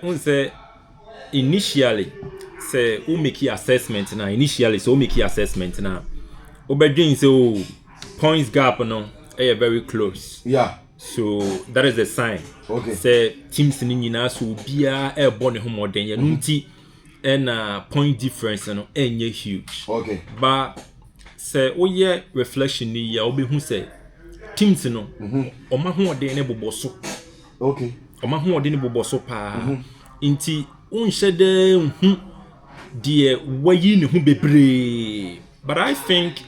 When say initially say who make your assessment now initially so make your assessment now obedin so points gap no very close. Yeah. So that is a sign. Okay. Say teams ni nyina so bia e bo ne homoden ye no nti and point difference no enye huge. Okay. But say oye reflection ni ya obehu say teams no oma hoden ne boboso. Okay. Oma hoden ne boboso pa. Inti unhye de hu de wayi ne hu bebre. But I think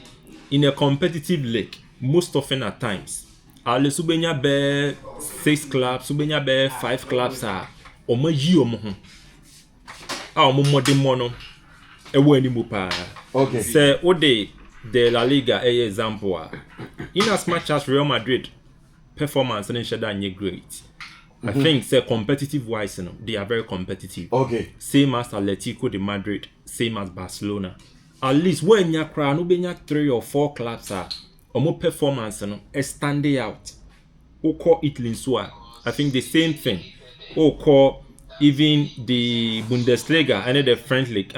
in a competitive league most often at times ale subenya be 6 clubs subenya be 5 clubs a omo yi omo ho a omo modern mono e wo animu pa. Okay. Say ode the La Liga example in as much as Real Madrid performance and shada nye great. I think say competitive wise they are very competitive. Okay. Same as Atletico de Madrid, same as Barcelona. At least when you cry no benya 3 or 4 clubs are omo performance is standing out. Oko Italy so I think the same thing. Oko even the Bundesliga and the French league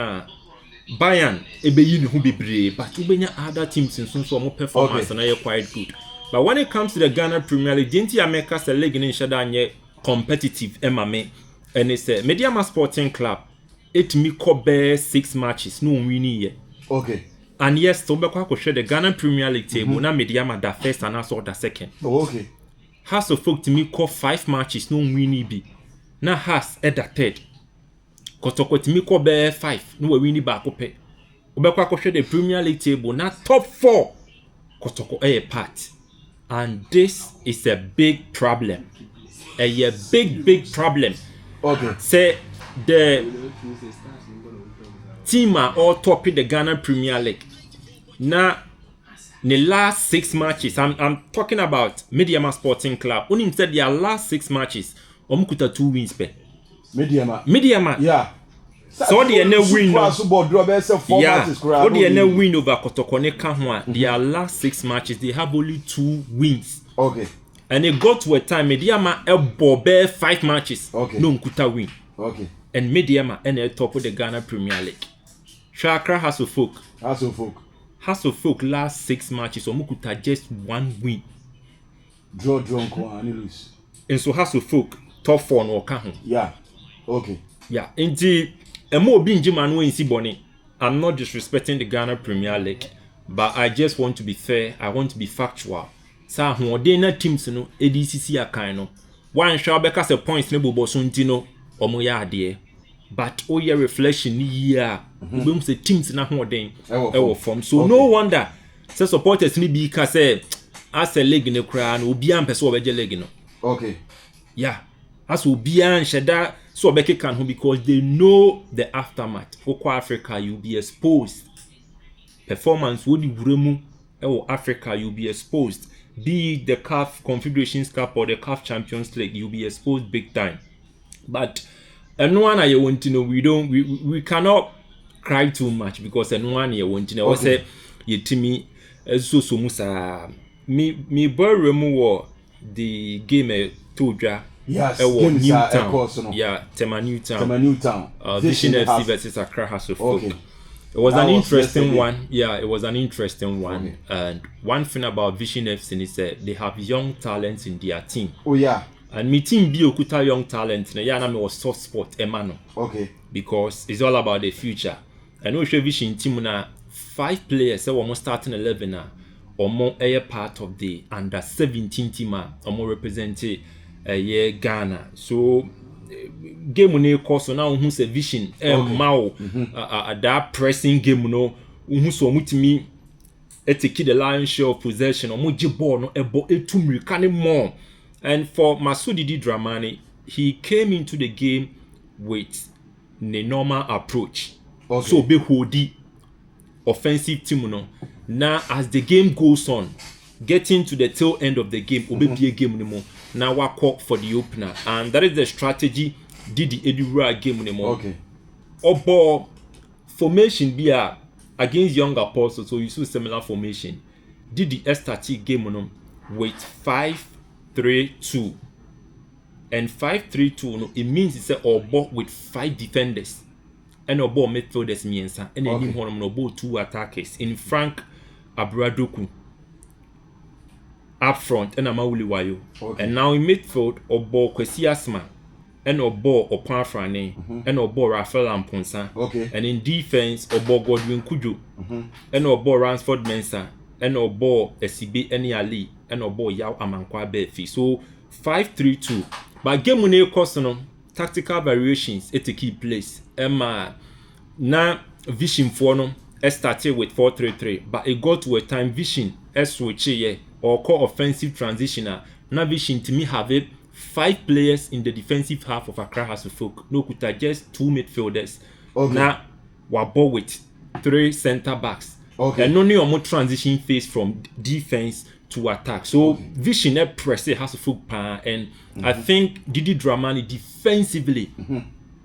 Bayern ebeyi ne hu bebre but ubenya other teams in so omo performance na quite good. But when it comes to the Ghana Premier League, didn't America say league in shada nye competitive emame and it's a Mediama Sporting Club it me cover 6 matches no winning yet. Okay. And yes, so we share the Ghana Premier League table. Now Mediama the first and also the second. Oh, okay. Hearts of Oak to me call 5 matches no winning be. Now Hearts at the third. Kotoko to me call be 5 no winning back up. We share the Premier League table. Now top 4 Kotoko a part. And this is a big problem. A big problem. Okay. Say the team are all topping the Ghana Premier League. Now, the last 6 matches, I'm talking about Mediama Sporting Club. Only said their last 6 matches, omukuta 2 wins per. Mediama. Yeah. So the no win. Yeah. So the no win over Kotokone Kahwa. Their last 6 matches, they have only 2 wins. Okay. And it got to a time Mediama elbow 5 matches. Okay. No mkuta win. Okay. And Mediama and the top of the Ghana Premier League. Accra Hearts of Oak. Hearts of Oak last 6 matches, omukuta just 1 win. Draw and lose. And so Hearts of Oak top 4 no ka ho. Yeah. Okay. Yeah. Indeed, emo obi njimanu insi boni. I'm not disrespecting the Ghana Premier League, but I just want to be fair. I want to be factual. Sa ho de na teams no ADCC akan no. One shall be cast points ne bobo so ntino omo ya ade. But oh yeah, reflection here. We say teams na ho den e form. So no wonder say supporters ni bi ka say as a league ne kra na obi am pese obeje league no. Okay. Yeah. As obi an sheda so obeke kan ho because they know the aftermath. For Africa you be exposed. Performance wo di wuremu e Africa you be exposed. Be the CAF Confederations Cup or the CAF Champions League you be exposed big time. But and one I want to know we cannot cry too much because and one you want to know I say you to me so musa me boy remu the game to ja yes Newtown yeah Tema Newtown Vision FC versus Accra Hearts of Oak. It was an interesting one. Yeah, it was an interesting one. Okay. And one thing about Vision FC is that they have young talents in their team. Oh yeah. And my team be okuta young talent. Yeah, na me was soft spot emano. Okay. Because it's all about the future. And we Vision team na 5 players. So almost starting 11 na. Omo a part of the under 17 team. Omo represent Ghana. So game no course so now who say Vision mao that pressing game no who so mutimi take the lion's share of possession or moji ball no ebo etumri can more. And for Masudi Dramani, he came into the game with the normal approach. Okay. So be hodi offensive team no. Now as the game goes on, getting to the tail end of the game, obe be a game no more. Now we call for the opener, and that is the strategy. Did the Edinburgh game anymore? Okay. Obo formation be against young apostles, so you see similar formation. Did the STT game with 5-3-2, And 5-3-2 no, it means it's a ball with 5 defenders and a ball midfielders miensa and then him no ball 2 attackers in Frank Abradoku up front and Amawuli Wayo. And now in midfield or ball Kwesi Asma and or ball or Panfrane and or ball Rafael Amponsa. And in defense or ball Godwin Kujo and or ball Ransford Mensah and or ball Esibe Eni Ali and or ball Yao Amankwa Befi. So 5-3-2. But game when you cost tactical variations it take key place. Na vision for no started with 4-3-3, but it got to a time vision switch or call offensive transitioner. Now vision to me have it 5 players in the defensive half of Accra Hearts of Oak. No kuta just 2 midfielders. Now we're ball with 3 center backs. And only a more transition phase from defense to attack. So vision press has a full pan, and I think Didi Dramani defensively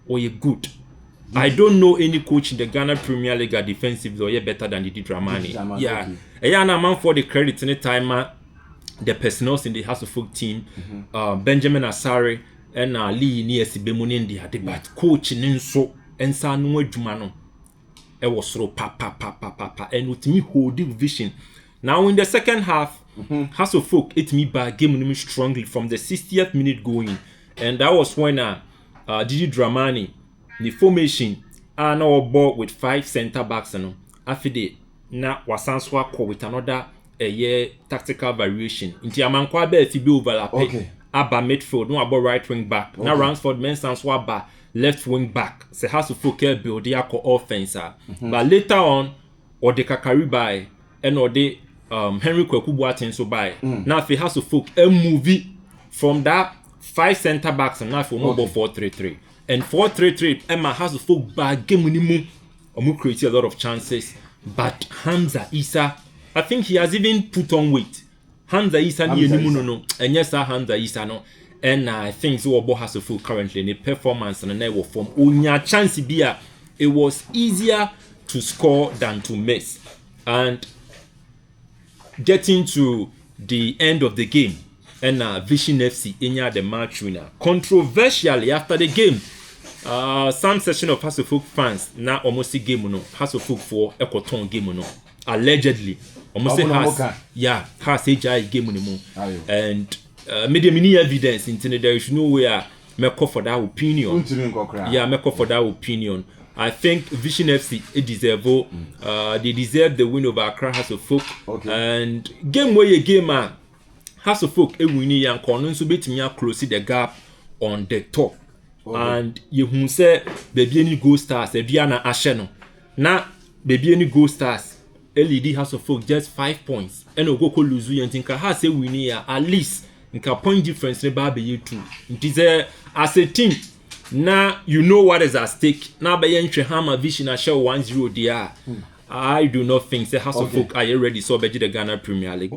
or good. I don't know any coach in the Ghana Premier League defensively or better than Didi Dramani. Yeah. And I'm for the credit in the time the personnel in the House of Folk team, Benjamin Asare and Lee Niesi Bemunendi had but coach in so and Sanu Jumano. It was so pa and with me holding vision. Now in the second half, House of Folk hit me by game strongly from the 60th minute going, and that was when Didi Dramani the formation now ball with 5 center backs and after na wasanswa ko with another tactical variation. Inti amankwa be fi be overlap. Aba midfield no about right wing back. Now Ransford Mensah aba left wing back. Se House of Folk build the offense. But later on or the Kakaribai and or the Henry Kweku Boateng so by now if House of Folk movie from that 5 center backs and now for no 4-3-3 and 4-3-3 Emma House of Folk bad game minimum create a lot of chances, but Hamza Issa I think he has even put on weight. Hamza Issa no and yes Hamza Issa no, and I think so Obo House of Folk currently in the performance and the form onya chance bia it was easier to score than to miss. And getting to the end of the game, and Vision FC Inya the match winner. Controversially after the game, some section of House of Folk fans now almost see game no House of Folk for Ekoton game no allegedly almost has AJ game no and media mini evidence into there is no way me call for that opinion. Me call for that opinion. I think Vision FC they deserve the win over Accra Hearts of Oak. And game where you game Hearts of Oak winning and corner so betting close the gap on the top. And you say baby any Go Stars Diana Asheno. Now baby any Go Stars LED Hearts of Oak just 5 points. And go lose you and think has a winning at least in point difference never be you two. It is as a team. Now you know what is at stake. Now by Hammer Vision show 1-0 there. I do not think the House of Folk are ready so be the Ghana Premier League.